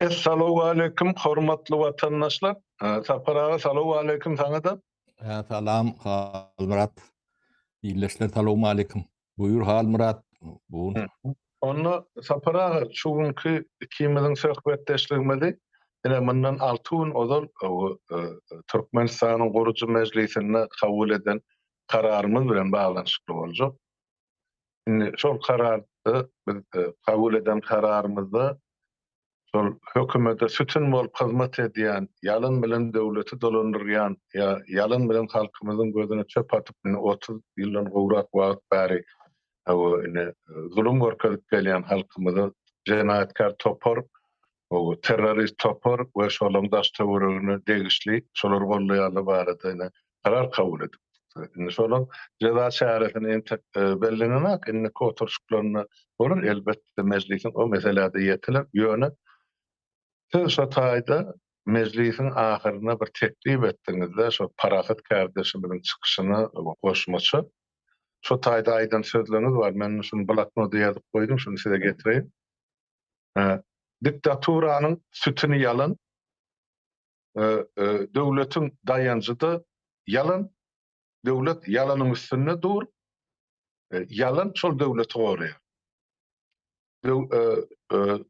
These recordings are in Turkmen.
Assalamu alaykum hormatly watandaşlar. Saparaga salamu alaykum saňa da. Salam Halmurat. İyileşler salamu aleyküm. Buyur Halmurat. Bu Onu saparaga şu günkü ikimizin söhbetdeşligimizi ene mundan 6 gün ozal Türkmenistanyň Guruji Mejlisine kabul eden kararymyz bilen baglanşykly boljak. Indi şol karardy biz kabul eden kararymyzda şol hökümete sütün bolup hyzmat edýän, ýalyn bilen döwleti dolandyrýan, ýalyn bilen halkymyzyň gözüne çöp atyp 30 ýyldan gowrak wagt bäri zulüm görkezip gelýän halkymyzy jenaýatkar topar, terrorist topar we şolaryň daş töweregine degişli şolar gollaýarly barada karar kabul edip. Indi şolaryň ceza şäheretini bellenenak indi oturuşklaryna görür elbetde mejlisin o meselede ýetiler ýöne. Siz şu taýda mejlisin ahyryna bir teklip etdiňizde şu parahat kardeşimiň çykyşyny goşmaçy. Şu taýda aýdan sözleriniz bar. Men şunu bloknota ýazyp goýdum, şunu size getireyim. Diktaturanyň sütüni ýalan, döwletiň daýanjydy ýalan, döwlet ýalanyň üstünde dur, ýalan şol döwleti gorýar.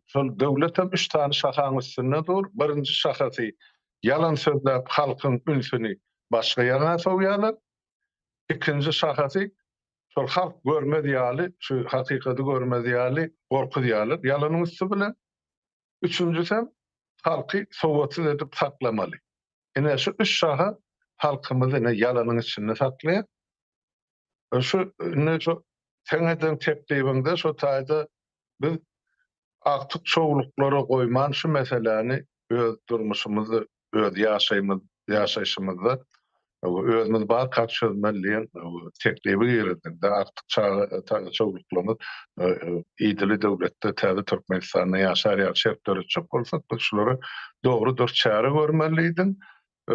Şol döwletem 3 tane şahaň üstünde dur. Birinji şahasy ýalan sözläp halkyň ünsüni başga ýerine sowýarlar. İkinji şahasy şol halk görmedýäli, şu hakykaty görmedýäli, gorkudýarlar ýalanyň üstü bilen. Üçüncüsü halky sowatsyz edip saklamaly. Ene şu 3 şaha halkymyzy ýalanyň içinde saklaýar. Şu seňeden teklibinde şu taýda biz aktyk çoğuluklara goýman şu meseleni öz durmuşymyzy, öz ýaşaýşymyzda özümiz bar kaçırmalıyın teklibi ýerinde aktyk çoğuluklarymyz ýyly döwletde täze Türkmenistanda ýaşar şertleri çok bolsa şolary dogry dur çäre görmeliydin.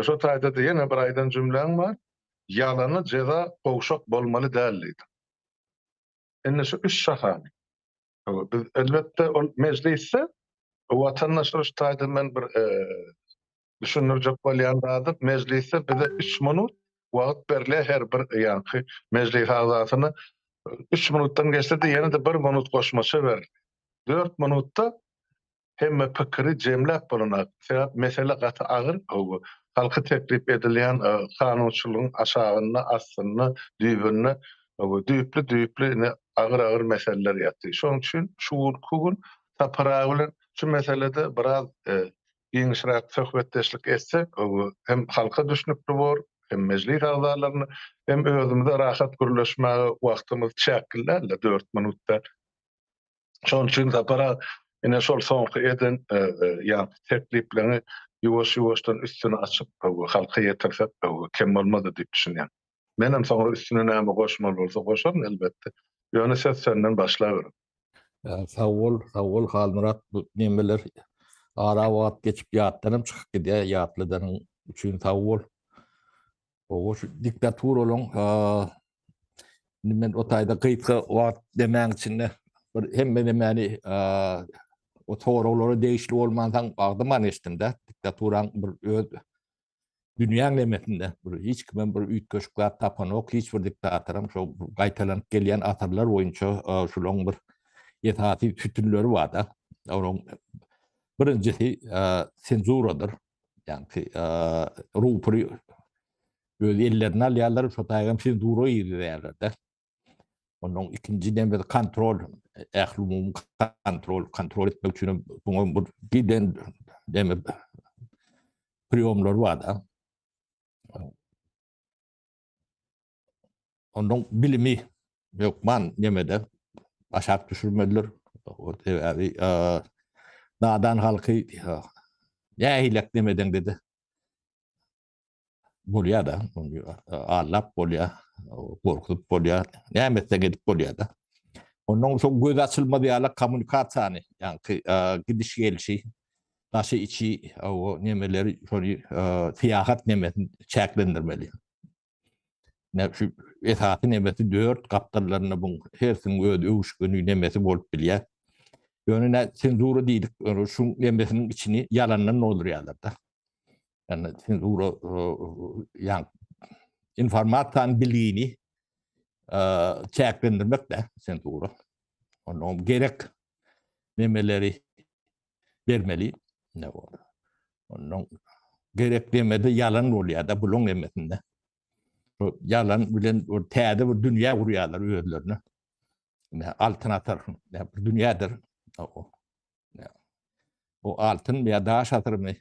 Şu taýda da ýene bir aýdan jümleň bar. Ýalany jeza gowşak bolmaly däldi. Indi şu 3 şahany. Biz elbetde o mejlisse watandaşlar şu taýda men bir düşünürjek bolýan zat mejlisse bize 3 minut wagt berilýär her bir ýanky mejlis azatyny 3 minutdan geçse de ýene de 1 minut goşmaça berilýär. 4 minutda hemme pikiri jemläp bolunak. Sebäp mesele gaty agyr, halky teklip edilýän kanunçylygyň aşagyna, astyna, düýbüne, düýpli agyr meseleler ýatdy. Şoň üçin şu gün tapara bilen şu meselede biraz giňişräk söhbetdeşlik etsek, hem halka düşünüpli bor, hem mejlis agzalaryny, hem özümizde rahat gürleşmäge wagtymyz çäkillerle 4 minutda. Şoň üçin tapara ene şol soňky eden tekliplerini ýuwaş-ýuwaşdan üstüne açyp halka ýetirsek kem bolmady diýip düşünýän. Menem soňra üstüne näme goşmaly bolsa goşaryn elbetde. Ýöne söz senden başlaýarym. Sağ ol Halmurat. Bu nemeler ara wagt geçip ýatdanam çykyp gidýär ýatlydan üçin sağ ol. O şu diktatur olan men o taýda gyýtgy wagt demäň içinde bir hemme demeli o torolary değişli bolmandan bagdyman estimde diktaturan bir öz dünýä nemetinde bir hiç kimen bir üýtgeşikler tapanok hiç bir diktatoram şu gaýtalanyp gelýän atarlar boýunça şularyň bir ýetaty tütünleri bar da. Onun birinjisi senzuradyr. Yani rupri öz ellerine alýarlar, şu taýgam senzura ýerlerinde. Onun ikinciden bir kontrol, ählumum kontrol etmek üçin buňa bir giden deme priomlar bar da. Onun bilimi ýokman nemede aşak düşürmediler. Nadan halky ýahilek demeden dedi. Bolýar da, allap bolýar, gorkup bolýar, nämetde gedip bolýar da. Onun şu göz açylmadýarly kommunikasiýany, ýani gidiş gelişi, daşy içi o nemeleri şoly fiýahat nemetini çäklendirmeli. Ne şu esaty nemeti 4 kaptarlaryna bu hersin öz öwüşgünü nemeti bolup bilýär. Yönüne senzura diýdik, şu nemesinin içini yalandan olur ýalar da. Yani senzura yani informatan bilgini çäklendirmek de senzura. Onun gerek nemeleri vermeli. Ne var? Onun gerek demede yalan bolýar da bulun nemesinde. Yalan bilen o täze bir dünýä gurýarlar özlerine. Alternatif bir dünýädir. O altın veya daş atırımı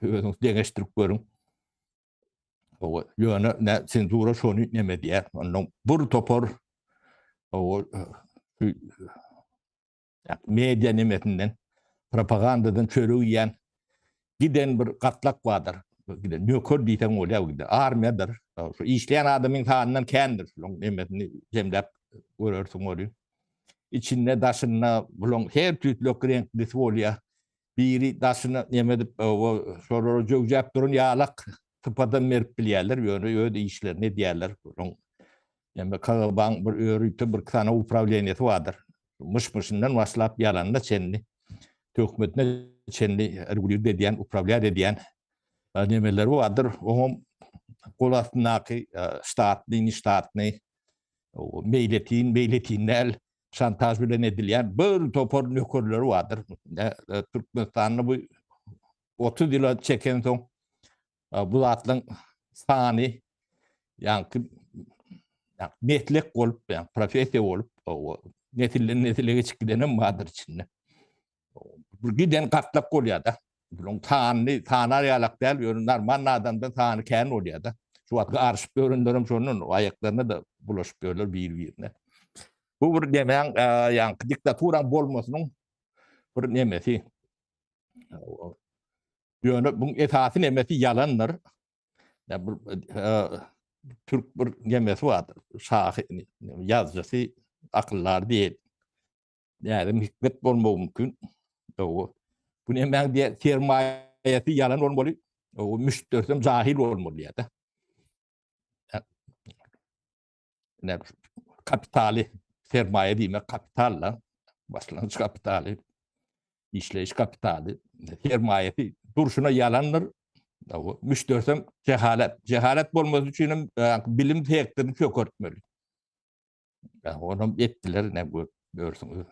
özüňiz deňeşdirip görüň. O ýöne senzura şonu neme diýär. Onun bir topor o media nemetinden propagandadan çörüg ýen giden bir gatlak bardyr. Giden nökör diýsen bolýar gide. Armiýadyr. Şu işleýän adamyň tanyndan kändir. Şoň nemetini jemläp görersiň oly. İçinde daşyna bulan her türlü renkli bolýar. Biri daşyna neme dip o sorary jöwjap durun ýalak typadan berip bilýärler. Ýöne öýde işlerini diýerler. Yani kalaban bir örüntü bir tane upravleniyyeti vardır. Mışından başlap yalanla çenli. Tökmetine çenli regulür dediyen, upravlya dediyen nemeleri vardır. Onun kolasındaki ştatni, meyletinler, şantaj bilen edilen bir topor nökörleri vardır. Türkmenistan'ı bu 30 yıla çeken son bu atlın sani yankı netlek olup, yani profesör olup, netillere çıkıdenim vardır içinde. Giden katlak oluyor da. Bunun tanrı yalak değil, normal adamda tanrı kendi oluyor da. Şu atkı arşıp göründürüm şunun ayaklarına da bulaşıp görülür birbirine. Bu bir demeyen, yani diktaturan bolmasının bir nemesi. Bunun esası nemesi yalanlar. Türk bir gemesi vardır. Yazıcısı akıllar değil. Yani hikmet olmağı mümkün. Bu hemen diye sermayesi yalan olmalı. O müşterim cahil olmalı ya da. Yani kapitali, sermaye değil mi? Kapitalla, başlangıç kapitali, işleyiş kapitali, sermayesi duruşuna yalanlar. Müşterim cehalet. Cehalet olması için bilim tekniklerini çok örtmeli. Onu ettiler ne bu görsünüz.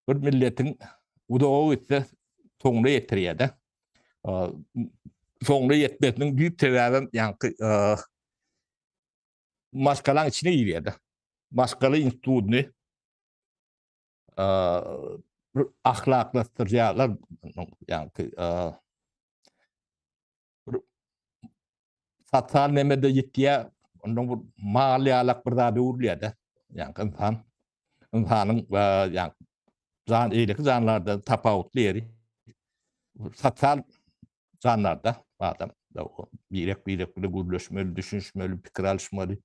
Bir milletin udağı etse sonuna yetiriyor da. Sonuna yetmesinin büyük sebebi yani maskalan içine giriyor da. Maskalı institutunu ahlaklaştıracaklar yani satsal nemede yettiye onun bu maliyalak bir daha bir uğurluyor da. Yani insanın yani iyilik zanlarda tapavutlu yeri satsal zanlarda adam birek gürleşmeli, düşünüşmeli, fikir alışmalı.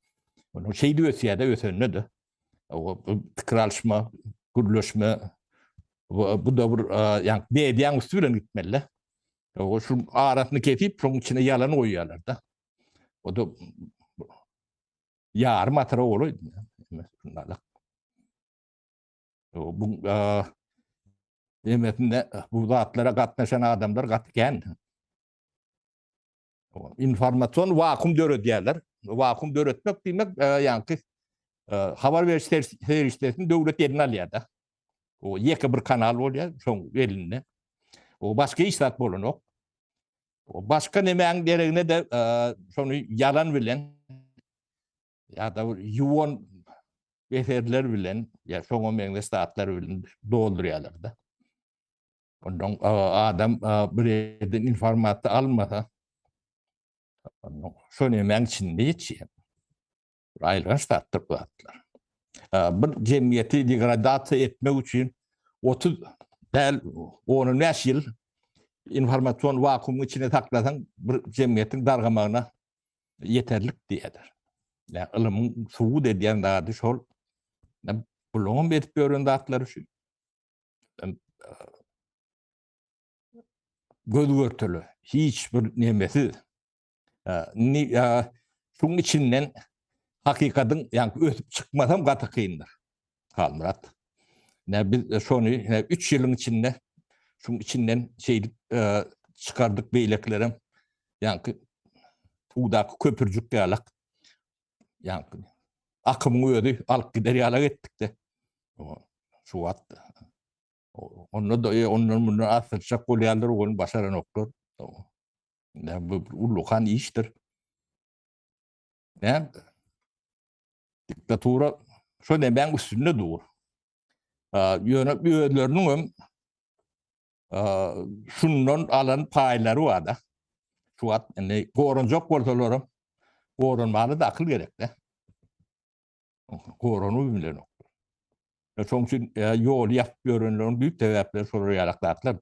Onun şey diyorsa ya da ötönüne de o fikir alışma, gürleşme bu da bir yani dediğin üstüne gitmeli. O şu arasını kesip onun içine yalan koyuyorlar da. O da yarım atara olur. Bu demetinde bu zatlara katlaşan adamlar katken informasyon vakum dörö diyorlar. Vakum dörötmek demek yani haber veriş servislerinin devlet yerine alıyor da. O yeka bir kanal oluyor son elinde. O başka işlat bolun o. O başka nemen gereğine de şonu yalan bilen ya da yuvan eserler bilen ya son menle statlar bilen dolduruyorlar da. Ondan adam bir yerden informasyon almasa şonu nemen içinde hiç ayrılan statlar bulatlar. Bir cemiyeti degradasyon etmek için 30 değil 10 yıl informasyon vakumu içine taklasan bir cemiyetin dargamağına yeterlik diyedir. Yani ılımın suğu dediyen daha da şol bulunun betip göründe atları şu gözgörtülü hiçbir nemesi şunun içinden hakikatın yani ötüp çıkmasam katı kıyındır. Kalmırat. Ne biz şonu 3 yılın içinde şunun içinden çıkardık beyleklerim. Yani tuğdaki köpürcük yalak. Yani akımı ödü alıp gider yalak ettik de. Şu attı. Onu da onun bunu asırca kolyalar onun başaran oktur. Ne bu ulukan iştir. Ne diktatura şöyle ben üstünde dur. Yönetme üyelerinin şundan alan payları var da. Şu at ne korunacak ortalarım. Korunmalı da akıl gerek de. Korunu bilen o. Çünkü yol yap görünlerin büyük sebepleri soru yalaklatlar.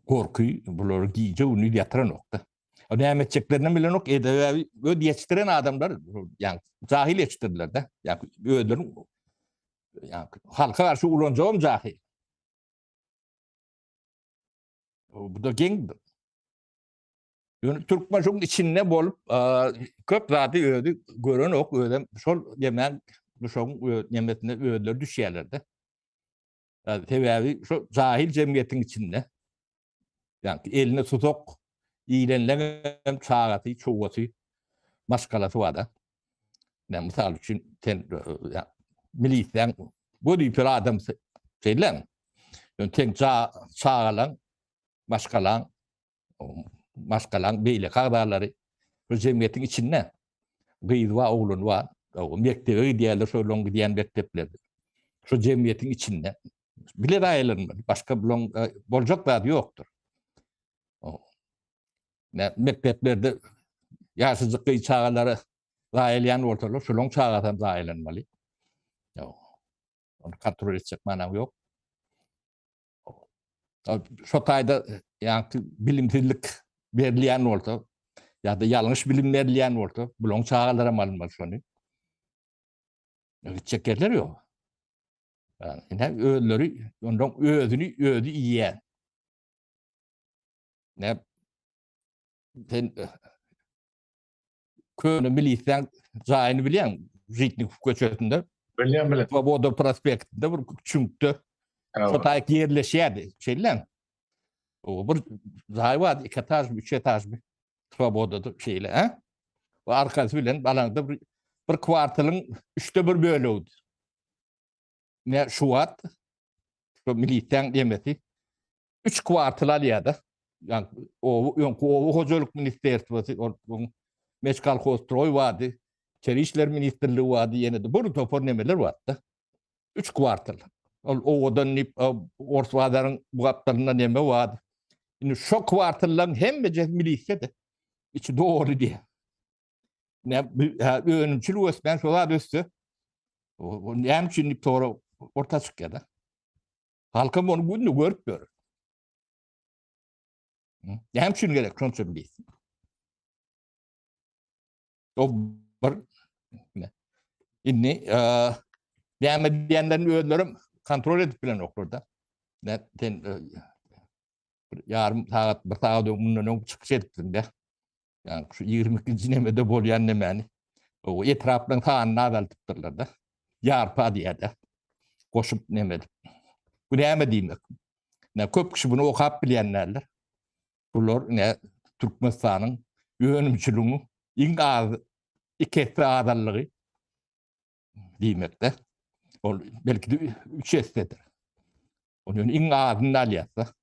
Korkuyu bunları giyece onu yatıran nokta. O nimetçeklerine bilen ok öde yetiştiren adamlar yani cahil yetiştirdiler de. Yani ödelerin yani halka karşı ulanacağım cahil. Bu da gengdir. Yani Türkmenşoğun içinde bolup köp zatı ödü görün ok ödem sol yemen şoğun yemetine ödüler düşerlerdi. Yani tevavi şu cahil cemiyetin içinde. Yani eline tutok iyilenlen çağatı çoğatı maskalatı var da. Yani misal için yani milisten bu bir adam şeyler. Yani ten çağalan maskalan beyle kardarları bu cemiyetin içinde kız var oğlun var. O mektebi diğerler şöyle diyen mektepler. Şu cemiyetin içinde bile ayrılır. Başka bulun bolcak da yoktur. Mekteplerde yaşsızlık çağları zahiliyen ortalığı şulun çağatan zahilenmeli. Onu kontrol edecek manam yok. Şu tayda yani bilimsizlik verilen orta ya da yanlış bilim verilen orta bulun çağlara malum şunu. Çekerler yok. Yani ölüleri ondan ödü yiyen. Ne sen köyünü milisten zahini bilen Ritnik köçetinde Bilen. Svoboda prospektinde bir çünkü Şotayk yerleşiydi şeyle. O bir zahi var, 2 etaj mı, 3 etaj mı? Svoboda'da şeyle, ha? O arkası bilen balanda bir kvartalın 3'te 1 bölü oldu. Ne Şubat, şu militen demeti, 3 kvartal alıyada. Yani o hocalık ministerstvosu, meşgal kostroy vardı, İçeri İşler Ministerliği vardı, yine de bunu topor nemeler vardı. 3 kvartal. O odan Orsvadar'ın bu haftalarında neme vardı. Şimdi şu kvartalların hem de milise de içi doğru diye. Ne önümçülü osman şolar üstü. O hem şimdi doğru orta çıkıyor da. Halkım onu bunu görüp görür. Hem şimdi gerek sonuçta milise. O bir ne? İnni devam diyenlerin öğünlerim kontrol edip bilen okurda. Ne yarım saat bir saat bundan çıkış ettiğinde yani şu 22. nemede bolyan nemeni o etrafından sağına azaltıptırlar da yarpa diye de koşup nemedi. Bu neme diyeyim. Ne köp kişi bunu okuyup bilenlerler. Bunlar ne Türkmenistan'ın yönümcülüğünü in az ikisi azallığı diymekte. O belki de 3 estedir. Onun in azının aliyası.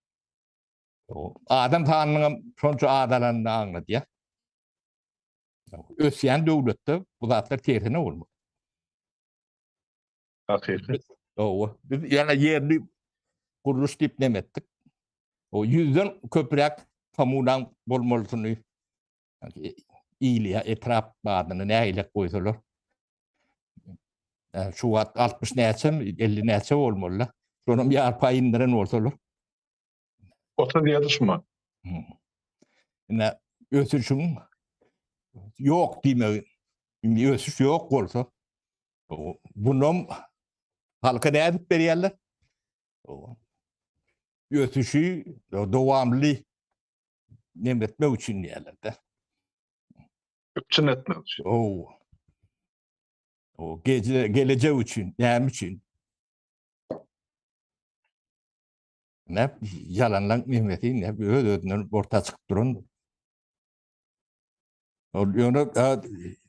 O adam tanrının sonucu adalarını anladı ya. Ösyen devlette bu zatlar tersine olmuş. Hakiki. Biz yani yerli kuruluş dipnem ettik. O yüzden köprek kamudan bolmalısını yani iyiliğe etraf bağını ne ile koydular. Şu 60 neyse 50 neyse olmalı. Sonra bir arpa indiren ortalar. 37 düşman. Ne ösüşün yok diyeyim. Şimdi ösüş yok olsa. Bunun halka ne edip veriyorlar? Ösüşü devamlı nemetme için yerlerde. Öpçün etmez. O geleceği için, näme için? Ne yalanlan nimeti ne ödünden orta çıkıp durun. Onu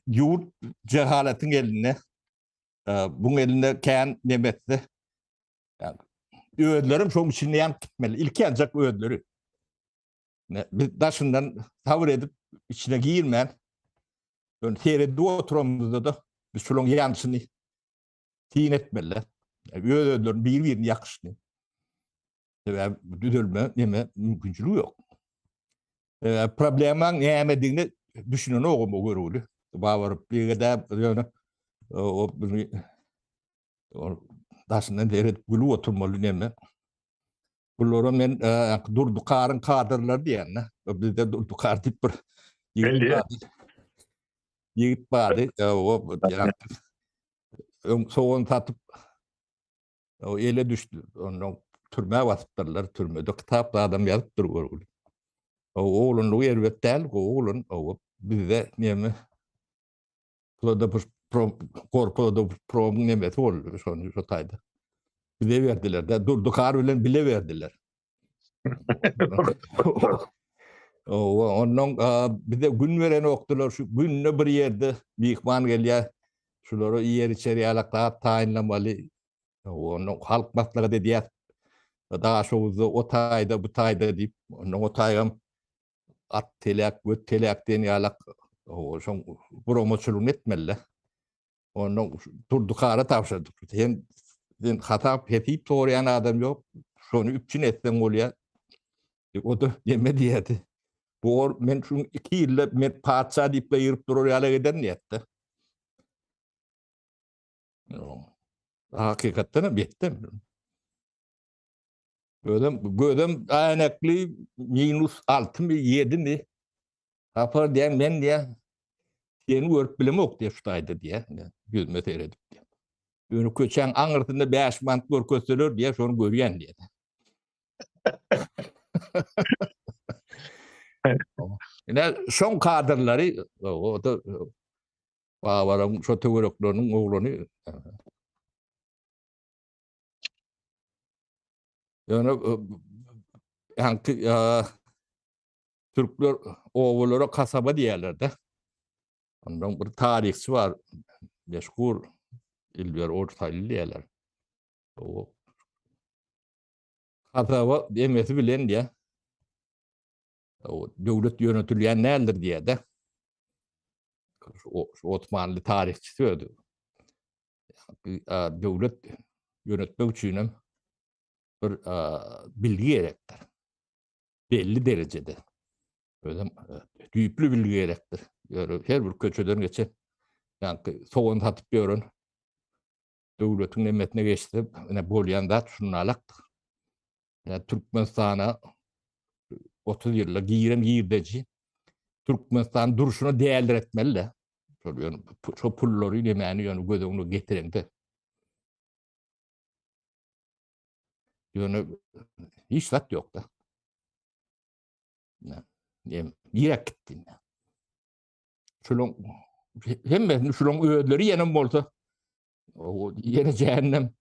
yurt cehaletin eline bunun eline kendi nimeti ödlerim çok içinde yan gitmeli. İlki ancak ödleri. Bir daşından tavır edip içine girmeyen seyrede oturumuzda da bir sulun yansını tin etmeli. Ödlerin birbirini yakışını. Ve düdülme neme mümkünçülüğü yok. Problemin neyemediğini düşünün o görülü. Bağırıp bir de o daşından deret gülü oturmalı neme. Bunları men durdukarın kadırlar diyenler. Bir de durdukar deyip bir yigit bağdı. O soğun tatıp o ele düştü. Onun türmeye batıptırlar. Türmede kitapta adam yazıp duruyor. O oğlun o elbette o oğlun o bize neme korpoda prom neme oldu şu tayda. Bile verdiler de durdukar bilen bile verdiler. Onun bir de gün veren oktular şu günne bir yerde mihman gelya şuları yer içeri alakta tayinlamalı. Onun halk matlağı dediği daha şovuzda o tayda bu tayda deyip onun o taygam at telek göt telek deni alak o şon promosyonu etmeli. Onun durdukara tavşadık. Hem hata petip doğrayan adam yok. Şonu üçün etsen oluyor. O da yeme diyeti. Bu men şu 2 yılda men patsa deyip de yırıp durur yala gider niyette. Hakikaten bitti. Gödüm aynaklı -6 mi 7 mi? Apar diyen men diye yeni görüp bilimi yok diye şutaydı diye. Gözüme seyredip diye. Önü köçen anırtında 5 mant görkösülür diye şonu görüyen diye. Yine son kadırları o da bağvarım şu teoriklerinin oğlunu yani Türkler oğulları kasaba diyorlar da. Ondan bir tarihçi var. Meşhur İlber Ortaylı diyorlar. O kasaba demesi bilen diye. O devlet yönetiliyen nedir diye de. O Osmanlı tarihçisi öldü. Devlet yönetmek için bir bilgi gerektir. Belli derecede. Öyle düyüplü bilgi gerektir. Her bir köçeden geçe yani soğun satıp görün. Devletin nimetine geçti. Ne bolyan da şunu alaktır. Yani Türkmenistan'a 30 yılla giyiren giyirdeci. Türkmenistan duruşunu değerler etmeli. Yani, şu pulları yani gözünü getiren de. Yani hiç vat yok da. Yani yiyerek gittin. Şunun hem şunun öğütleri yenim olsa o yeni cehennem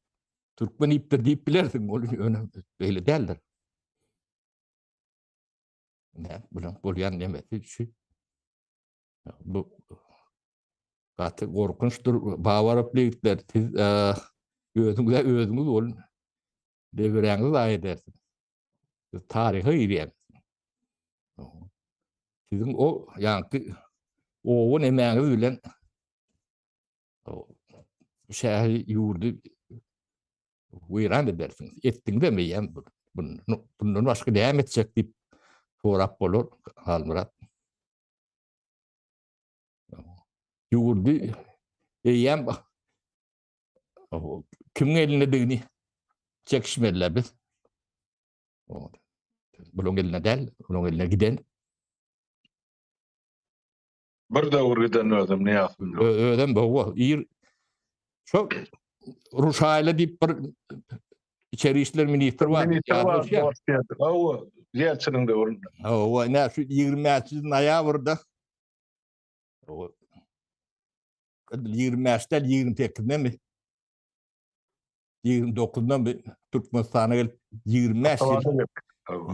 Türkmen iptir deyip bilirsin. Onu öyle derler. Ne? Bu yan nemeti şu. Bu katı korkunçtur. Bağvarıp birlikler. Siz özünüz olun. Devireniz ayet edersiniz. Tarihi iriyen. Sizin o yankı oğun emeğiniz bilen şehir yurdu uyran edersiniz. Ettin demeyen bundan başka devam edecek deyip sorap olur. Halmurat. Yurdu eyyem kimin eline değini çekişmeliler biz. Bunun eline değil, bunun eline giden. Bir davur giden özüm ne yapayım? Öden bu. Çok Ruşayla deyip bir İçeri İşler Ministri var. Minister var. O Yelçin'in de orunda. O ne şu 20'sinin ayağı burada. O 25'den 28'den mi? 29'dan mi? Türkmenistan'a gelip 25 yıl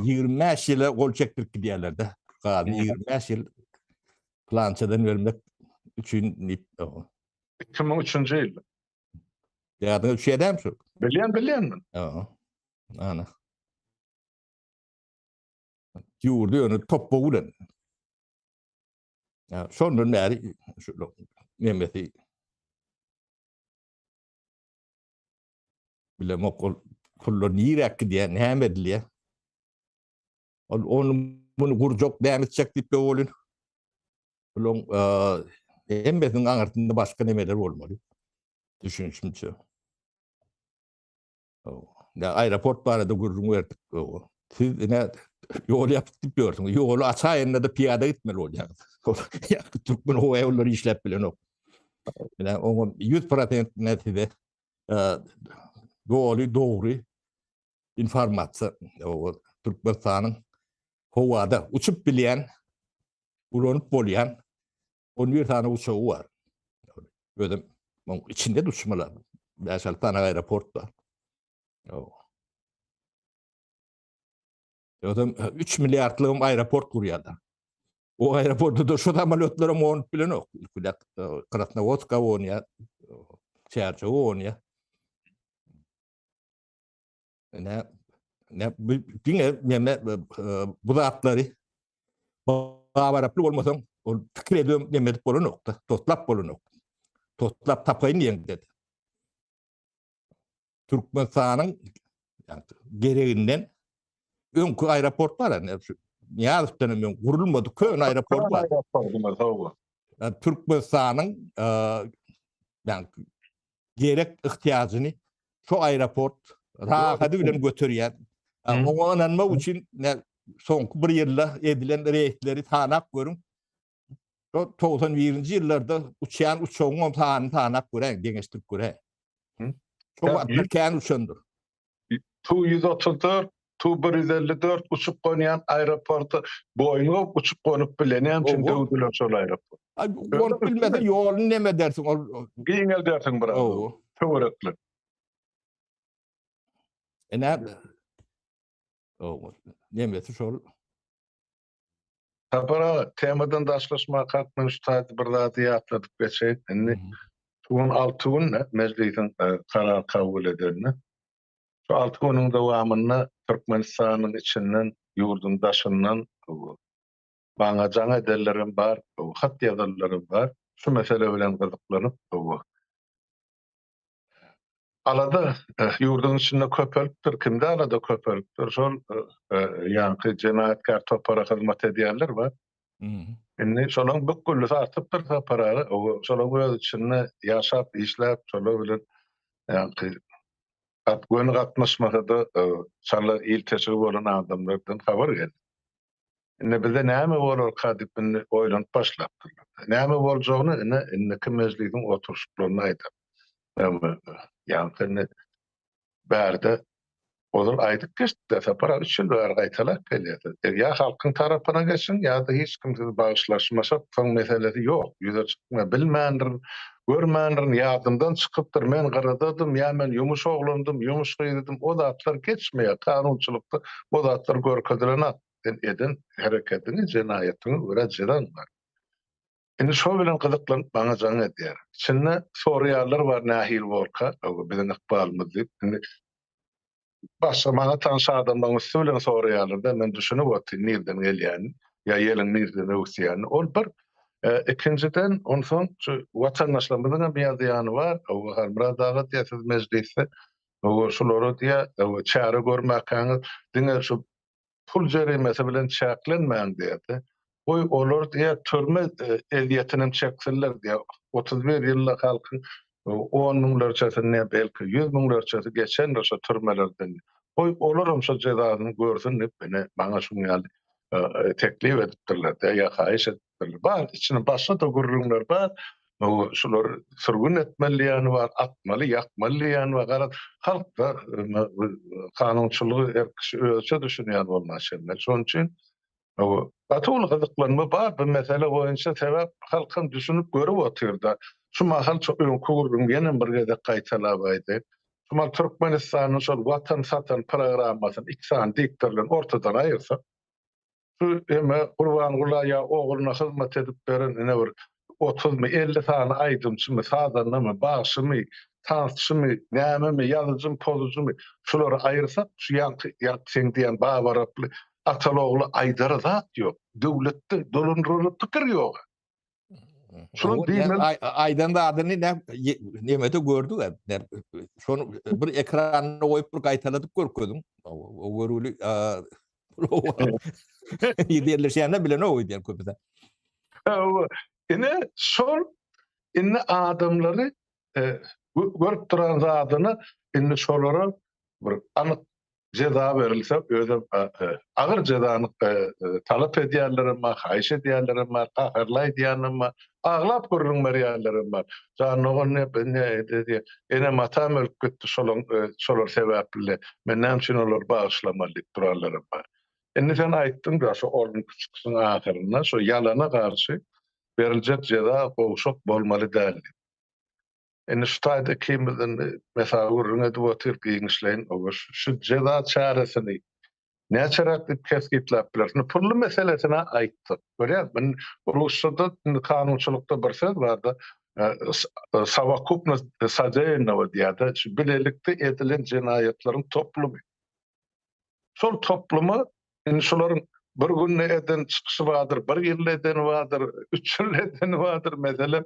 25 yıla gol çektirip gidiyorlardı. Kalan 25 yıl plançadan vermek üçün 2003. yıl. ya şey der misin? Bilyen mi? Ana. Yurdu onu top boğulan. Ya sonra beri şu Mehmet'i bilem okul kullanıyarak diye ne medliye. Onu bunu kurcuk devam edecek diye olun. Bulun Mehmet'in anartında başka nemeler olmalı. Düşünüşümce. Ya aeroport barada gurrun verdik. Siz ne yol yapıp diyorsunuz. Yolu açığa yerine de piyada gitmeli olacak. Ya Türkmen hava yolları işlep bilen o. Yani onun 100% netide doğru informasyon o Türkmenistan'ın havada uçup bilen, ulanıp bolayan 11 tane uçağı var. Böyle içinde de uçmalar. 5-6 tane aeroport var. Adam 3 milyarlığım aeroport kuruyorlar. O aeroportu da şu amaliyotlara monut bilen yok. Krasnovodska on ya. Çerçe on ya. Ne bu da atları bağıraplı olmasam o fikir ediyorum demedik bolu nokta. Totlap bolu nokta. Totlap tapayın diyen dedi. Türkmenistan'ın yani gereğinden önkü aeroport var. Niye tanımıyorum. Kurulmadı. Köyün aeroport var. Yani Türkmenistan'ın yani gerek ihtiyacını şu aeroport rahatı bilen götürüyor. Ona inanmak için son bir yılda edilen reytleri tanak görün. 91. yıllarda uçayan uçağın tanak gören, genişlik gören. Çok atlar kendi uçandır. Tu-134, Tu-154 uçup konayan aeroportu boyunu uçup konup bilen için dövdüler şol aeroport. Onu bilmeden yolunu neme dersin? Giyin dersin bravo. Törekli. Ne? Nemesi şol. Tapara temadan daşlaşma katmış tadı bir daha diye atladık geçeyim. Tuğun 6 gün meclisin karar kabul ederini. Şu 6 günün devamını Türkmenistan'ın içinden, yurdun daşından bana can ederlerim var, hat yazarlarım var. Şu mesele bilen kızıklanıp alada yurdun içinde köpölüktür. Kimde alada köpölüktür? Şol yankı cenayetkar topara hizmet ediyenler var. Inni şolun bükkulü sartıptır topara. Şolun öz içinde yaşap, işlep, şolun bilen yankı gönü katmışmakada şalla il teşekkür olan adamlardan haber geldi. Inni bize näme bolur kadip oýlanyp başlapdylar. Näme boljagyny inneki meclisin oturuşlaryna aýdap. Yani bärde olur aýdyp geçdi. Separa üçün bär gaýtalak gelýär. Ya halkyň tarapyna geçin ya da hiç kimse bağışlaşmasa soň meselesi ýok. Ýüze çykma bilmändir, görmändir, ýadymdan çykypdyr. Men garadadym, ya men ýumuş oglandym, ýumuş gyýdym. O zatlar geçmeýär. Kanunçylykda o zatlar görkezlenat eden hereketini, jenaýetini öwredýän bar. Indi şo bilen gyzyklanyp bana jaň edýär. Içinde soraýarlar bar nähil bolka, bilen ykbalymyz diýip. Başga mana tanış adamdan üstülen soraýarlar-da men düşünüp otyryn nerden gelýän, ya ýelin nerden öwsýän. Ol bir ikinciden onsoň şu watandaşlarymyzyň bir ýazyany bar. O Harmurad ağa diýersiz meclisde o şolary diýär, çäre görmäkäňiz diňe şu pul jeremesi bilen çäklenmän diýdi. Oy olar diýär türme eliýetini çeksinler diýär. 31 ýyllyk halkyň 10 miňlerçesine belki 100 miňlerçesi geçen de şu türmelerden. Oy olaram şu cezasyny görsün diýip beni bana şunu ýaly teklif edipdirler de ya haýyş etdirler. Bar içine başga da gurrunlar bar. O şular sürgün etmeli var, atmaly, ýakmaly bar. Garat halkda kanunçylygy her kişi özçe düşünýär bolmaşynlar. Şoň üçin o batul gyzyklanma bar bu mesele boýunça sebäp halkyň düşünüp görüp otyrdy. şu mahal çok öňkürgün ýene bir gede gaýtalabaýdy. Şumal Türkmenistanyň şol watan satan programmasyny iki san diktorlaryň ortadan aýyrsak, şu eme Gurban ya oğluna hyzmat edip beren ene bir 30-50 sany aýdymçymy, sadanlymy, bagşymy, tansçymy, näme ýazyjymy, pozujymy şolary aýyrsak, şu ýanky sen diýen Babar aply atalogly aýdara zat ýok. Döwletde dolandyrlyp pikir ýok. Şunu Aydan da adını nemede gördük. Şonu bir ekranına koyup bir kaytaladık görködüm. O görülü İderleşende bile ne oydu köpüde. Ine şol inne adamları görüp duran zadyny inne şolara bir anyk ceza berilse ödem agyr jezany talap edýärlerim bar, haýyş edýärlerim bar, gaharlaý diýänem bar, aglap görüň berýärlerim bar. Janyň ne dedi, ene matam ölüp gitdi şolar sebäpli. Men näçin olar bağışlamaly durarlarym bar. Enne sen aýtdyň da şu oğlun küçüksin ahyrynda şu ýalana garşy beriljek jeza gowşak bolmaly däl. Enne şu taýda kimden mesela uruna duwatyr giňişleýin o şu jeza çaresini näçerak dip kesgitläpler. Nu pully meselesine aýtdy. Görýär, men Russiýada kanunçylykda bir söz barda savakupnost sajaýyna diýär. Şu bilelikde edilen jinayetlaryň toplumy. Şol toplumy şolaryň bir günne eden çykyşy bardyr, bir ýyl eden bardyr, 3 ýyl eden bardyr meselem.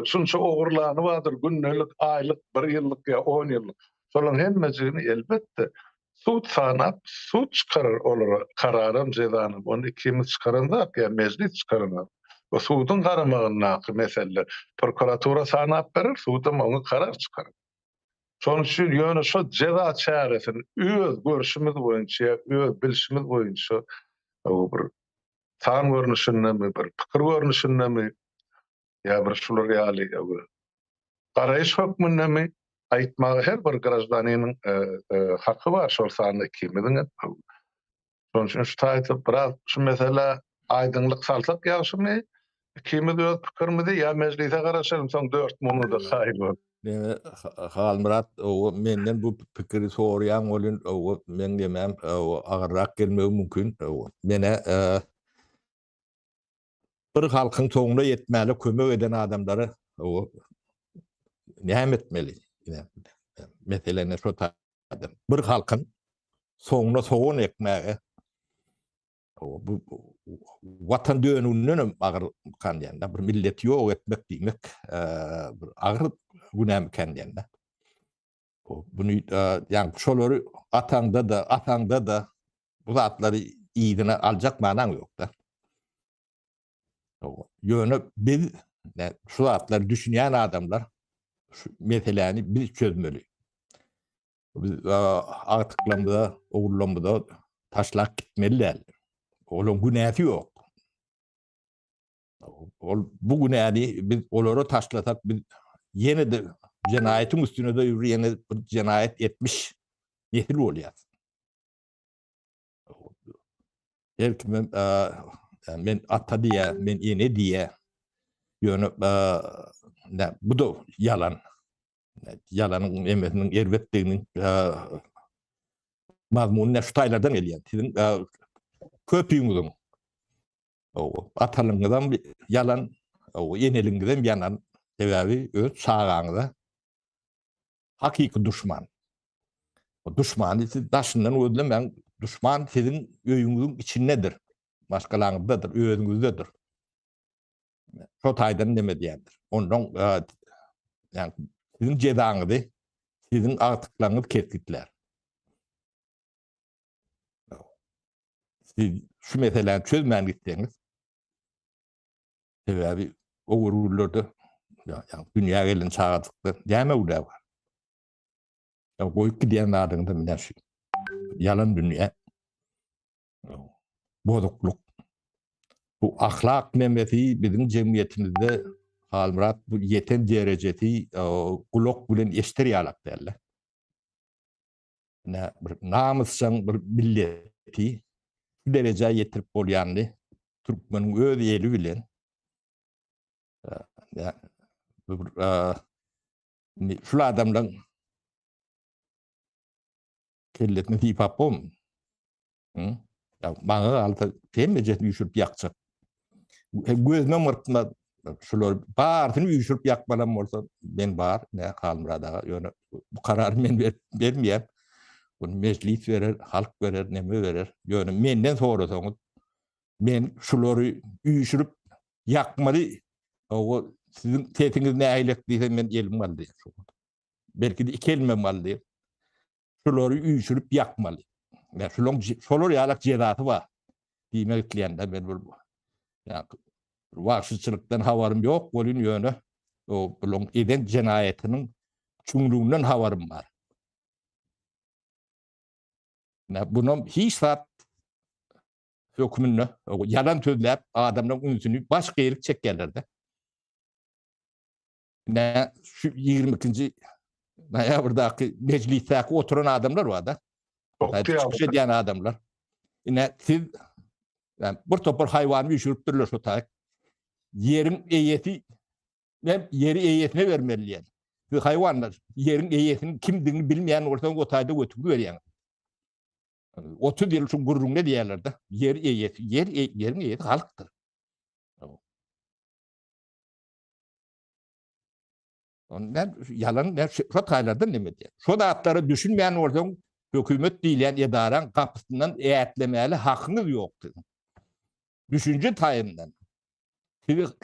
Şunça ogurlany bardyr, günnelik, aýlyk, 1 ýyllyk ýa 10 ýyllyk. Şolaryň hemmesini elbetde sud sanap, sud çykarar olara kararym, jezanym. Onu kim çykaranda ýa meclis çykarar. O sudyň garamagyna meseleler. Prokuratura sanap berer, sudum onu karar çykarar. Şonuň üçin ýöne şu jeza çaresini öz görüşimiz boýunça, öz bilişimiz boýunça bir tan görnüşindemi, bir pikir görnüşindemi, ýa bir şular ýaly garaýyş hökmündemi aýtmagy her bir grajdanynyň haky bar şol sany kimidiň. Şonuň üçin şu taýda biraz şu mesele aýdynlyk salsak ýaşymy, kimidi öz pikirmidi ýa meclise garaşalım, soň 4 munuda haýyr. Halmurat o menden bu pikiri sorayan olun o men demem o agyrak gelmegi mümkin. Mene bir halkyň soňuna ýetmäli kömek eden adamlary o näme etmeli? Meselene şu taýdym. Bir halkyň soňuna soğun ekmäge o bu watan dönünün agyr kandýanda bir millet ýok etmek diýmek bir agyr günäm kendinde. Bunu yani şolary atanda da bu zatları iyidine alacak manan yok da. Ýöne biz şu zatları düşünýän adamlar şu meseleni biz çözmeli. Biz agtyklamda, ogullamda taşlak gitmeliler. Olun günäsi yok. Bu günäni biz olary taşlasak biz yine de cenayetin üstüne de yürüyene bir cenayet etmiş nesil oluyor. Belki men ata diye, men ene diye yönü bu da yalan. Yalanın emretinin elbetliğinin mazmunun neştaylardan geliyor. Sizin köpüğünüzün atalığından bir yalan, eneliğinden bir yalan. Sebebi öz sağağında hakiki düşman. O düşmanı siz daşından ödülün ben düşman sizin öyünüzün içindedir. Başkalarınızdadır, öyünüzdedir. Şu taydan deme diyendir. Ondan yani sizin cezanızı, sizin artıklarınız keskitler. Siz şu meseleyi çözmeyen gitseniz sebebi o vurulurdu. Yani dünya gelin çağırdıklar. Deme uda var. Ya koyup gidiyen adında mı şey. Yalan dünya. Bozukluk. Bu ahlak nemeti bizim cemiyetimizde Halmurat bu yeten dereceti kulak bilen eşteriyalak derler. Namussan bir milleti bu dereceye yetirip olyanlı Türkmenin öz eli bilen Şul adamlaryň kelletini tiýip bom. Ya maňa alta temmejet ýüşürip ýakjak. Gözüme mırtma şular bartyny ýüşürip ýakmalam bolsa men bar ne kalmyradaga ýöne bu karary men bermeýär. Bunu meclis verer, halk verer, neme verer. Ýöne menden sorasaňyz men şulary ýüşürip ýakmaly o sizin tetiňiz näýlek diýse men elim baldy. Belki de iki elime baldy. Şulary ýüşürip ýakmaly. Ya şolary ýalak jezaty bar. Diýmek diýende men bu ya wagtçylykdan habarym ýok, bolun ýöne o bulun eden jenayetiniň çuňluğundan habarym bar. Bunun hiç saat hükmünü, yalan sözler adamların ünsünü başka yerlik çekkerlerdi. Ne şu 22. noyabrdaki meclisteki oturan adamlar var da. Çıkış diyen adamlar. Yine siz yani bir topar hayvanı üşürüp dururlar şu tarik. Yerin eyeti yeri eyetine vermeli yani. Hayvanlar yerin eyetinin kimdiğini bilmeyen ortadan otayda götürüp veriyor. 30 yıl için gururun ne diyorlar da? Yerin eyeti halktır. Ondan yalan ne şu taylardan ne diyor? Şu dağıtları düşünmeyen oradan hükümet diyen idaran kapısından eyetlemeli hakkınız yoktur. Düşünce tayından.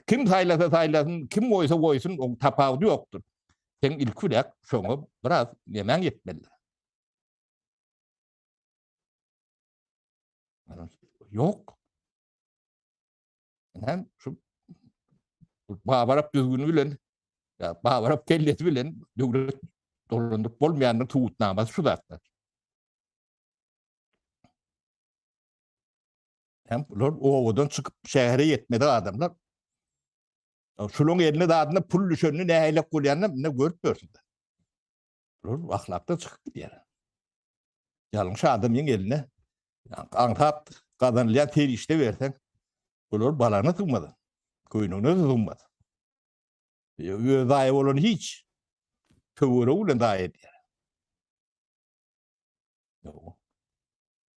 Kim taylasın, kim koysun o tapağı yoktur. Sen ilk ülek şunu biraz yemen yetmelidir. Yok. Hem şu bağırıp düzgünü bilen, ya bağırıp kelleti bilen, devlet dolandık bolmayanın tuğutnaması şu da. Hem ovadan çıkıp şehre yetmedi adamlar. Şunun eline de adına pul düşönünü ne eylek koyanını ne görüp görsünler. Ahlakta çıkıp gidiyor. Yanlış adamın eline antat kazanılan ter işte versen bunlar balanı tutmadı. Kuyununu tutmadı. Dahi olan hiç tövürü ulan dahi ediyor.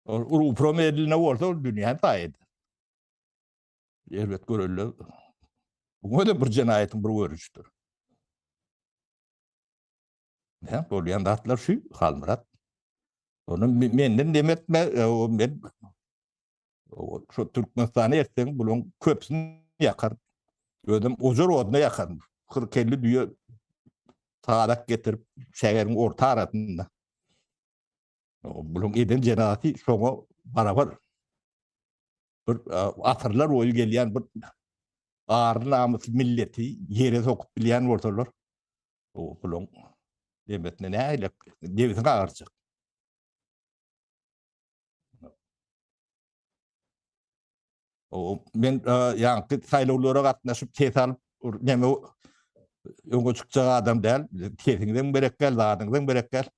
Uprom eline olsa dünya dahi ediyor. Elbet görüldü. Bu da bir cenayetin bir görüştür. Ne? Bolyan datlar şu halmırat. Onun menden demetme men şu Türkmenistan'a etsen bulun köpsünü yakar. Ödüm ozor oduna yakar. 40-50 diyor sağdak getirip şehrin orta arasında. Bulun eden cenazeti şoňa barabar. Bir asırlar oyu gelýän bir ağır namus milleti yere sokup bilýän bolsalar. O bulun demetne näýle debisiň ağarjak. O men ýa-ni saýlawlara gatnaşyp tesal neme öňe çykjak adam däl, tesiňden berek gel, zadyňdan berek gel.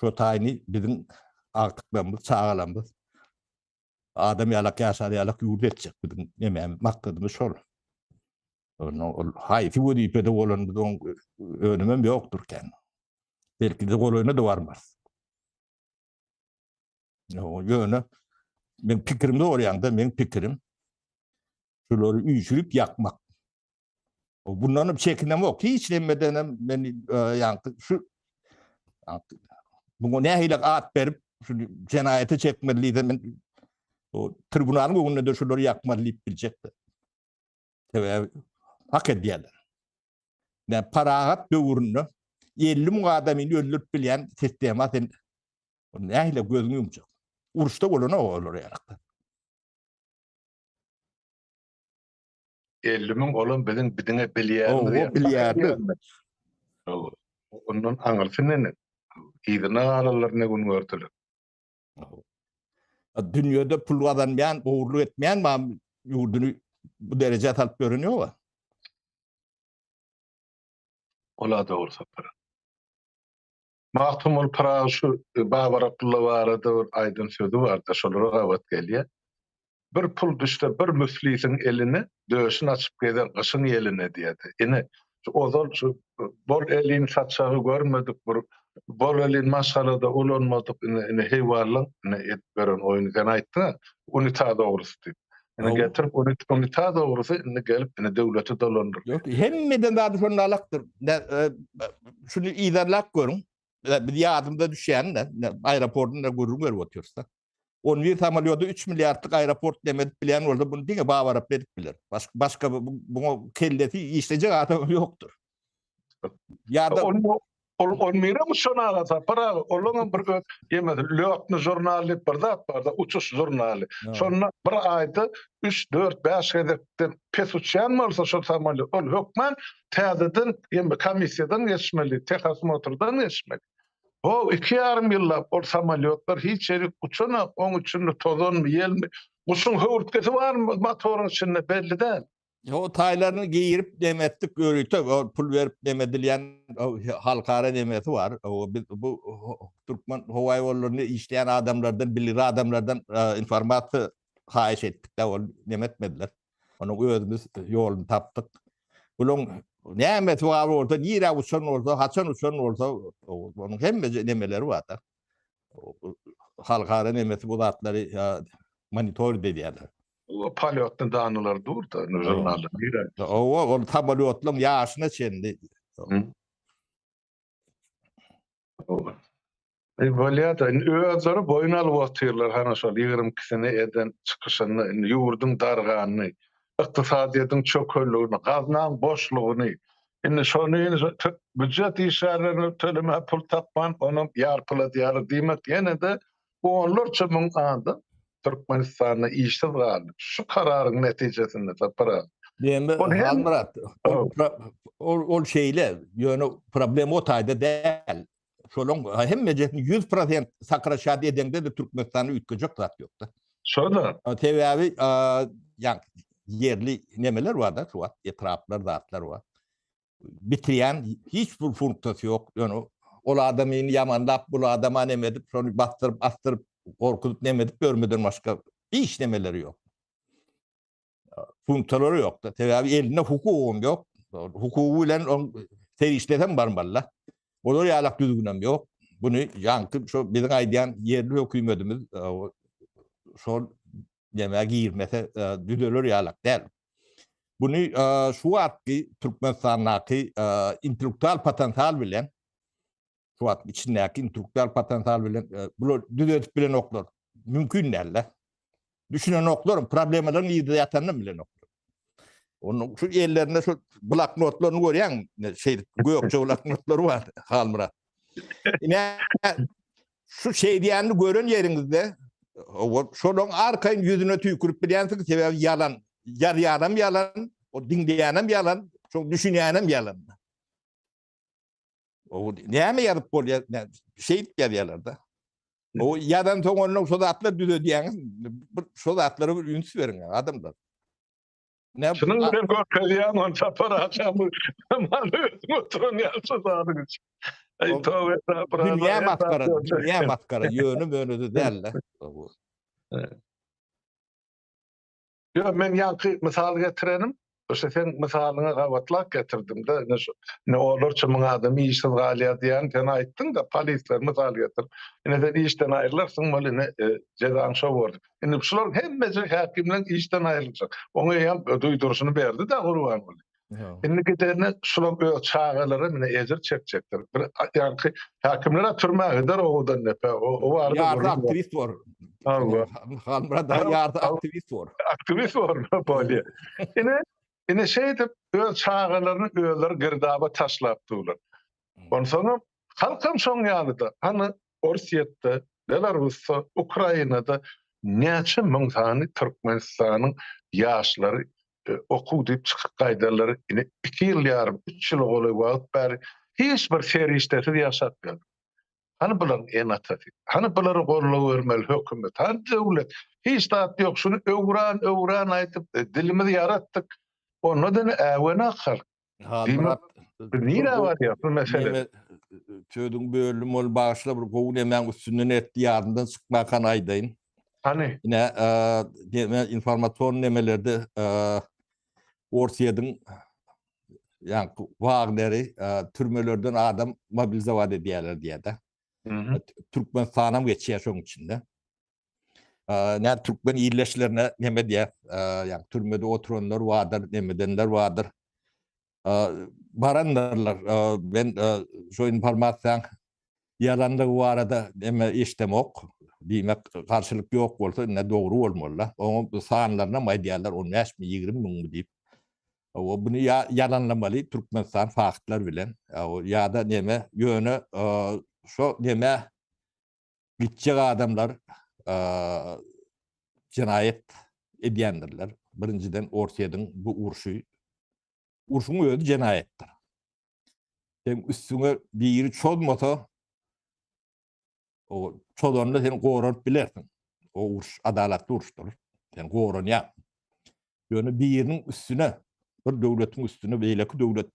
Şu taýny biziň agtyklarymyz, çağalarymyz adam ýalak ýaşar ýalak ýurt etjek biziň neme maksadymyz şol. Onu haýsy wezipede bolan biziň önümem ýokdur ken. Belki de golaýna da barmaz. O ýöne men pikirimde orýanda men pikirim şolary üýşürip ýakmak. Bundan çekinem yok. Hiç demeden men ýa-ni şu bu nähile at berip şu jenayete çekmeli men o tribunalın önünde de şolary ýakmaly diýip biljekdi. Tebe hak edýärler. Ne parahat döwründe 50 000 adamyny öldürip bilýän sistema sen nähile gözüňi ýumjak. Uruşda bolana olur ýarakda. 50 000 olan biziň bidiňe bilýär. O bilýärdi. Ondan aňyrsyn näme? Ýygyna garalar ne gün görtüler. Dünýede pul kazanmayan, oğurluk etmeyen mi yurdunu bu derece alıp görünüyor mu? Ola doğru sapar. Mahtumul para şu Babar Abdullah varada aydın sözü vardı. Şolara gavat gelýär. Bir pul düşse bir müflisin eline döşün açıp gider kışın eline diýdi. Ine Ozal şu bol elin satşağı görmedik, bol elin maşgalada ulanmadık, ine heyvarlan, ine et veren oyunu gana aýtdy, uny ta dogrusu diýip. Ine getirip uny ta dogrusu ine gelip ine döwleti dolandyr. Yok, hemmeden daha şonu alaktır. Şunu idarlak görün. Bir yardımda düşen de aeroportunda görür otursa. 11 samalyoda 3 milyarlık aeroport demek bilen orada bunu diye bağırıp verip bilir. Başka bu kelleti işleyecek adam yoktur. Ya da Olmira mı şuna alasa para olunun bir yemedi löknü jurnali barda uçuş jurnali. Sonra bir ayda 3 4 5 hedeften pes uçan mı olsa şu samalyo ol hükmen täzeden yeme komissiyadan geçmeli, Texas Motor'dan geçmek. O 2,5 ýylla o samalyotlar hiç yeri uçana onun için tozon mu yel mi? Uçun howurtkesi var mı motorun içinde belli değil. o taylarını giyirip demettik görüntü, o pul verip demedilen halkara demeti var. Bu Türkmen hava yollarını işleyen adamlardan, bilir adamlardan informatı hayiş ettik de o demetmediler. Onu özümüz yolunu taptık. Bunun nemeti var orada, nire uçan orada, haçan uçan orada, onun hem demeleri var da. Halkara nemeti bu zatları monitör dediler. O palyotun danılar dur da jurnalda nire. O tabalyotlam yaşına çendi. Böyle da özleri boyun alıp oturlar hana şol 22 sene eden çıkışını, yurdun darganını, iqtisadiyyatın çökölüğünü, gaznan boşluğunu, şonu büdjet işlerini töleme pul tapman, onu yarpıla diyarı diýmek ýene de onlarça mıň anda Türkmenistan'a işsiz galdy. Şu kararın netijesinde tapara. Halmurat, ol şeyle, ýöne problem o taýda däl. Şolong hemmejek 100% sakraşady edende de Türkmenistan'ı ütgejek zat ýokda. Şoda. Tebiäbi ýa yerli nemeler var da, şu etraplar, zatlar var. Bitirýän hiç bir funksiyasy ýok. Ýöne ol adamyny ýamanlap, bu adama nemedip, şonu bastyryp, astyryp, gorkutup nemedip görmeden başga hiç nemeleri ýok. Funksiyonları ýok da. Tebiäbi eline hukugum ýok. Hukugu bilen terişleten barmalla. Olar ýalak düzgünem ýok. Bunu ýankı şu biziň aýdýan yerli hökümetimiz şol näme girmese düzeler ýalak däl. Bunu şu wagtky Türkmenistanyňky intellektual potensial bilen şu wagt içindäki intellektual potensial bilen bu düzetip bilen oklar mümkün däl. Düşünen oklar problemlerini ýygyp ýatanyny bilen oklar. Onun şu ellerinde şu bloknotlaryny görýän göýekçe bloknotlary var Halmurat. Şu diýäni gören ýeriňizde şonuň arkaýyn ýüzüne tüýkürip bilýänsiz sebäbi ýalan, ýar-ýaram ýalan, o diňleýänem ýalan, şu düşünýänem ýalan. O näme ýaryp bolýar, diýýärler da. O ýadan soň onuň şu zatlar düze diýäňiz, şu zatlary bir üns beriň adamlar. Şunun bilen görkezýän on çapar açamy oturan ýalçy zadyň. Dünya matkara, yönü de däl. Yo, men ýanky mysal getirenim. Oşa sen misalyna gawatlak getirdim de ne olarça mıň adam işsiz galýar diýen sen aýtdyň da polisler misal getir. Ine işden aýrylarsyň bol ine jezaň şo boldy. Ine şular hemmesi häkimden işden aýrylacak. Oňa ýam duýdurusyny berdi da gurban boldy. Ine giderne şular çağalary mine ejer çekjekler. Bir ýanky häkimlere türmäge der odan nepe. O barda ýarda aktivist bar. Halmurat da ýarda aktivist bar. Aktivist bar bolýar. Ine şeýdip öz çağalaryny öýler girdaba taşlap durlar. Ondan soň halkam şoň ýalyda, hani Orsiýetde, Belarusda, Ukrainada näçe müň sany Türkmenistanyň ýaşlary okuw diýip çykyp gaýdarlary ine 2 ýyl ýarym, 3 ýyl goly wagt bäri hiç bir serişdesi ýaşatmaýar. Hani bular en atasy, hani bulary gorlaw bermeli hökümet, hani döwlet hiç dat ýok, şunu öwran aýtyp dilimizi ýaratdyk. Onu da äwene akar. Halmurat Nire var ya bu mesele. Tödüň bölüm ol başla bir gowy nemäň üstünden etdi ýardymdan çykmakan aýdaýyn. Hani? Ine informator nemelerde Orsiýedyň yani Wagner'i türmelerden adam mobilize ediyorlar diye de. Türkmenistan'a mı geçiyor şunun içinde? Ne Türkmen iyileşlerine neme diye yani türmede oturanlar vardır, nemedenler vardır. Baranlarlar. Ben şu informasyon yalanlığı bu arada neme iştemok. Demek karşılık yok olsa ne doğru olmalı. Onun sahanlarına maydiyalar 15 mi 20 mi deyip. O bunu yalanlamalı Türkmenistan faktlar bilen. Ya da neme yönü şu neme gidecek adamlar cinayet ediyendirler. Birinciden ortayadan bu urşun özü cinayettir. Sen üstüne bir yeri çolmasa o çolonda sen koğranıp bilersin. O urş adaletli urştur. Sen koğran yap. Yani bir yerinin üstüne bir devletin üstüne beyleki devlet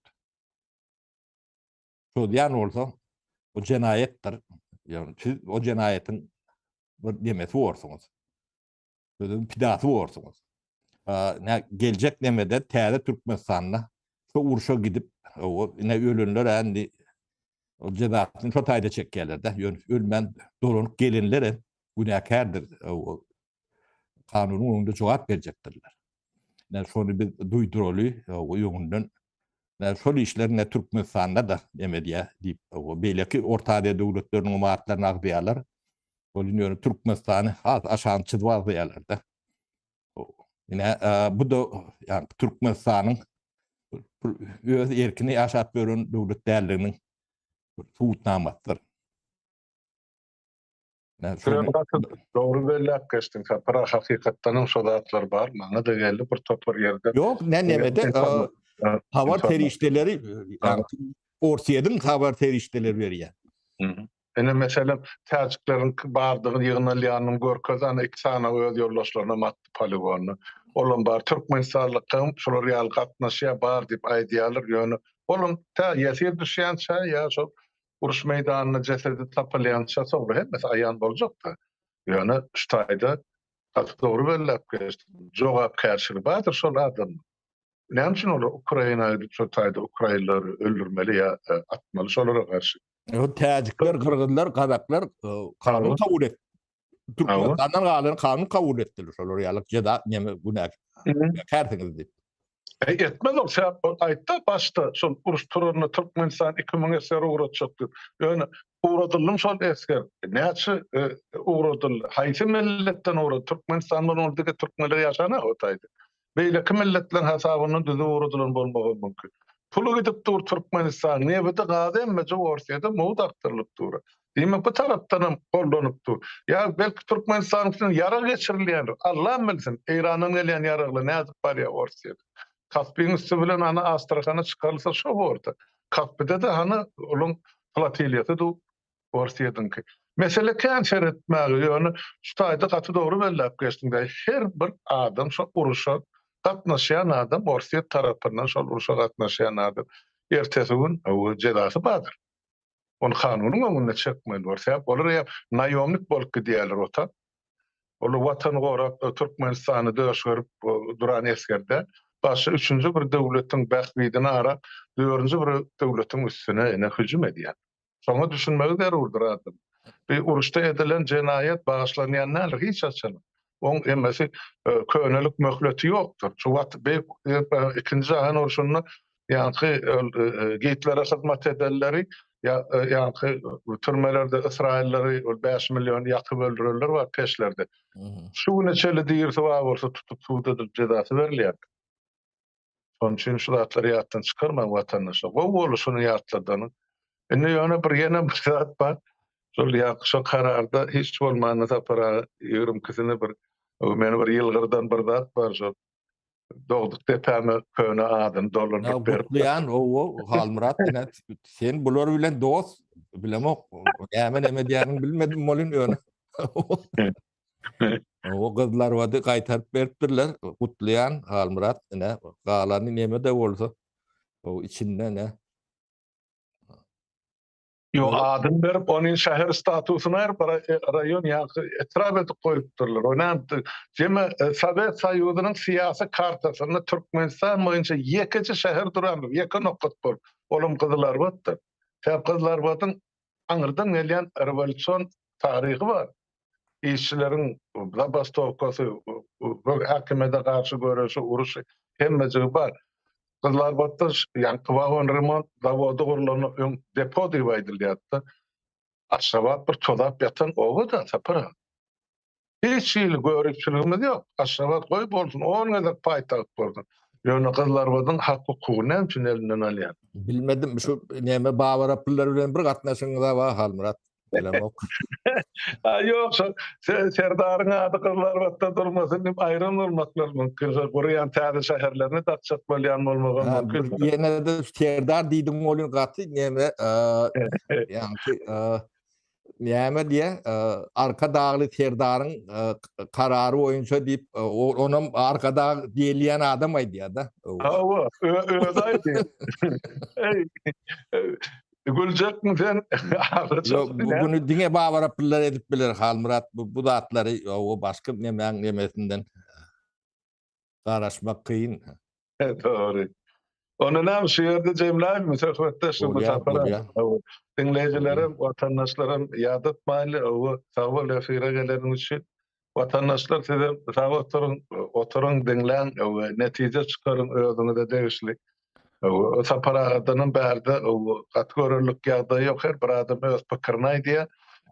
çolayan olsa o cinayettir. Yani siz o cinayetin bir demesi olursunuz. Sözün pidası olursunuz. Ne gelecek nemede təyədə Türkmenistan'la şu urşa gidip o ne ölünler endi o cezasını çok ayda çekkerler de ölmen dolanıp gelinlere günahkardır. O kanunun önünde cevap verecektirler. Ne şunu bir duydurulu o yönünden ne şöyle işler ne Türkmenistan'da da demediye deyip o belki Orta devletlerinin umaatlarını ağdayalar. O yönü Türkmenistan'ı az aşağı çizvaz diyorlar da. Yine bu da yani Türkmenistan'ın öz erkini yaşat bören devletlerinin tuğutnamaktır. Yani Doğru belli hakikaten. Para hakikattanın sodatlar var. Bana da geldi bir topar yerde. yok ne nemede haber terişteleri yani Orsiye'den haber terişteleri veriyor. Ene mesela Taciklerin bardığını yığınalıyanın görkezana iki sana öz yoldaşlarına mattı poligonu. Olun bar Türkmenistanlıkın şolar yal katnaşıya bar dip aydiyalar yönü. Olun ta yesir düşýänçä ya şol uruş meydanına cesedi tapalayança sonra hep mesela ayan bolacak da. Yani ştaýda doğru belläp geçti. Jogap karşılığı bardır şol adam. Näme üçin olar Ukraina'yı şu taýda Ukraynalıları öldürmeli ya atmaly şolara karşı. O Tacikler, Kırgızlar, Kazaklar kanun kabul etti. Türkmenistan'dan kanun kabul ettiler. Şolar yalık ceza neme günah. Kärtiniz deyip. Etmez ol sen aytta başta şol uruş turunu Türkmenistan 2000 eser uğratçaktır. Yani uğradılım şol esker. Näçe uğradıl? Haýsy milletten uğradı? Türkmenistan'dan olduk Türkmenler yaşana otaydı. Beýleki milletlerin hesabyny düzü uğradylan bolmagy mümkin. Pulu gidip dur Türkmenistan näbede gady emmece Orsiýada mowd aktyrlyp dur. Diýmek bu tarapdan gollanyp dur. Ya belki Türkmenistan üçin yara geçirilýär. Allah bilsin. Eýranyň gelen yaragly näzip barýar Orsiýada. Kaspiýň üstü bilen ana Astrahana çykarylsa şo borda. Kaspide de hany olun flotiliýasy du Orsiýadynky. Mesele känçer etmäge ýöne şu taýda gaty dogry belläp geçdiňde her bir adam şo uruşa gatnaşýan adam Orsiýa tarapyndan şol uruşa gatnaşýan adam ertesi gün o cezasy bardyr. Onu kanunyň öňüne çekmeli bolsa bolar ýa naýomlyk bolup gidýärler ota. Olu watan gorap Türkmenistany döşürip duran eskerde başy üçüncü bir döwletiň bähbidini arap, dördüncü bir döwletiň üstüne ene hüjüm edýär. Şoňa düşünmegi zerurdur adam. Bir uruşda edilen cinayet bağışlanýanlar hiç açan. On emesi könelik möhleti ýokdur. Şu wagt ikinji jahan uruşunda ýa-ni geytlere hyzmat edenleri ýa-ni türmelerde Israilleri 5 milyon ýakyp öldürenler var peşlerde. Şu neçeli diýirse wa bolsa tutup suwda cezasy berilýär. Onun için şu zatları ýatdan çykarman watandaşa. Bu boluşuny ýatladan. Indi ýöne bir ýene bir zat bar. Şol ýa kararda hiç bolmanda tapara 20 kisini bir meni bir ýylgyrdan bir zat bar şol. Dogduk tepeme köne adam dolanıp berip. Gutlayan o Halmurat sen bular bilen dost bilemok. Näme diýärini bilmedim molin ýöne. O kızlar wady gaýtaryp beripdirler. Gutlayan Halmurat ne galany näme de bolsa o içinde ne Yo adım berip onun şäher statusuna rayon ýa-da etraf edip goýupdyrlar. Onam jeme Sovet Soýuzynyň syýasy kartasyny Türkmenistan boýunça ýekeçi şäher durandyr. Ýeke nokat bol. Olum Kızlar batdy. Täp Kızlar batyň aňyrdan gelýän rewolýusiýon taryhy bar. İşçilerin zabastovkası, hakimede karşı görüşü, uruşu hemmeci var. Kızlar battı, yani Kıvavan remont zavodu kurulan depo diye aydılyattı. Aşavat bir çodap yatan oğu da sapıra. Hiç şeyli görüşçülüğümüz yok. Aşavat koyup olsun, on kadar paytak olsun. Yani kızlar battı hakkı kuğunem için elinden alayan. Bilmedim şu näme babar apylar bilen bir gatnaşyňyza ba Halmurat. Bilemok. Yoksa Serdar'ın adı kızlar batta durmasın deyip ayrım olmaklar mümkün. Buraya täze şäherlerine taçak bolýan bolmagy mümkün. Ýene de Serdar diýdim bolýan gaty näme ýa-ni näme diýe arka dagly Serdaryň karary boýunça diýip onuň arkada diýilýän adam aýdýar da. Hawa, öýdäýdi. Ey, güljekmi sen? Yok, bunu diňe babar apylar edip biler Halmurat. Bu datlary o başga nemesinden garaşmak kıyın. Doğru. Onu nam şiirde cemläýin mi söhbetdeşim bu tapara. Dinleyijilerim, vatandaşlarım ýad etmäli, o sawal efire gelen üçin vatandaşlar size oturun dinleň, netije çykaryn özüňize degişli. O saparaganyň bärde o gatgörürlük ýagdaýy ýok, her bir adam öz pikirini aýdýar.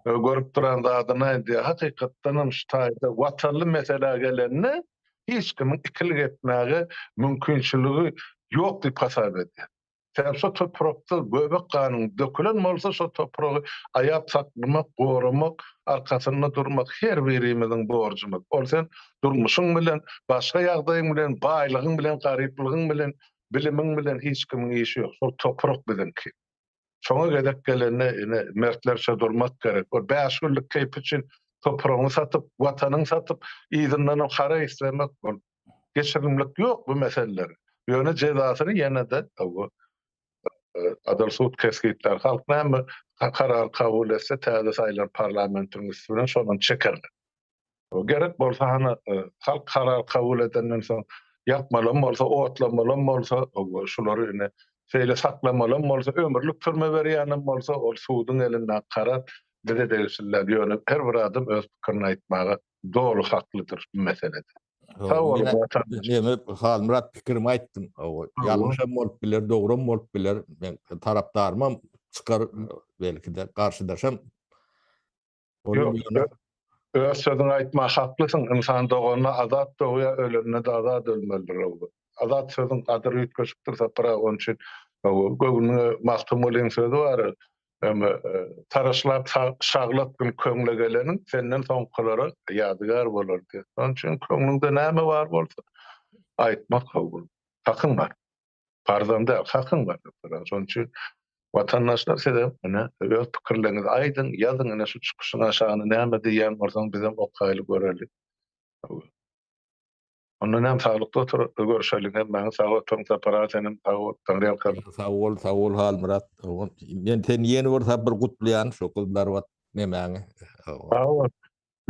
Görüp duran zadyny aýdýar. Hakykatdan şu taýda watanly mesele gelende hiç kimin ikilik etmäge mümkinçiligi ýok diýip hasap edýär. Täze toprakda göbek ganyň dökülen bolsa şu topragy aýap saklamak, goramak, arkasynda durmak her birimiziň borjumyz. Ol sen durmuşyň bilen, başga ýagdaýyň bilen, baýlygyň bilen, garyplygyň bilen, bilimiň bilen hiç kimin işi ýok. Şu toprak bilenki. Şoňa gedek gelende mertlerçe durmak gerek. O 5 günlük keyp üçin topragyny satyp, watanyny satyp, ýygynyň hara islemek bol. Geçirimlik ýok bu meseleler. Ýöne jezasyny ýene de Adal Sud kesgitler halk näme karar kabul etse täze saýlan parlamentiň üstüne şondan çekerler. O gerek bolsa hana halk karar kabul edenden soň yapmalan bolsa, otlamalan bolsa, şolary ine şeýle saklamalan bolsa, ömürlük türme berýänem bolsa, ol suwdyň elinden karar dede degişler ýöne her bir adam öz pikirini aýtmaga dogry haklydyr bu meselede. Näme Halmurat pikirimi aýtdym. Ýalňyşam bolup biler, dogrum bolup biler. Men tarapdarymam çykar belki de garşydaşam. Öz sözüňi aýtmak haklysyň. Insan doganyna azat dogýa, ölenine de azat ölmelidir. Azat sözüň adyr ýetgeşipdir sapara onun üçin göwüne mahkum bolan sözü bar. Taraşlap şaglatgyn köňle geleniň senden soňkulary ýadygar bolar diýip. Onun üçin köňlüňde näme bar bolsa aýtmak kabul. Hakyň bar. Farzanda hakyň bar. Onun üçin vatandaşlar size öz pikirlerinizi aýdyn, ýazyň, şu çykyşyň aşagyny näme diýýän bolsaň bizem okaýly göreli. Ondan hem sağlıklı oturup görüşelim. Hem bana sağlık olsun separasyonum Sağol Halmurat. Men sen ýeni bir sabır gutlayan şu kızlar wat nemäňe.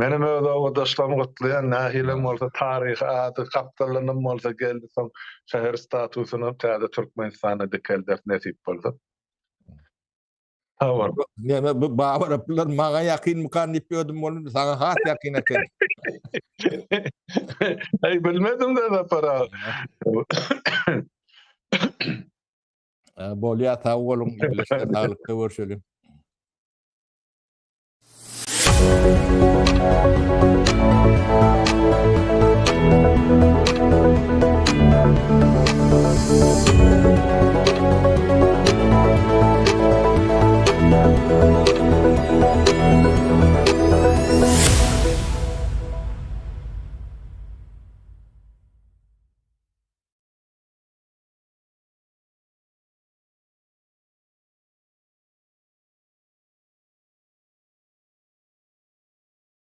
Benim öz awdaşlarym gutlayan nähilem bolsa taryhy ady kapdalanym bolsa geldi soň şäher statusyny täze Türkmenistana dikelder nesip boldy. Näme bu babar apylar maga ýakyn mykan diýip ödüm boldy. Saňa has ýakyn eken. Ey bilmedim de para. Bolýa sağ bolun, sağlykda görüşelim.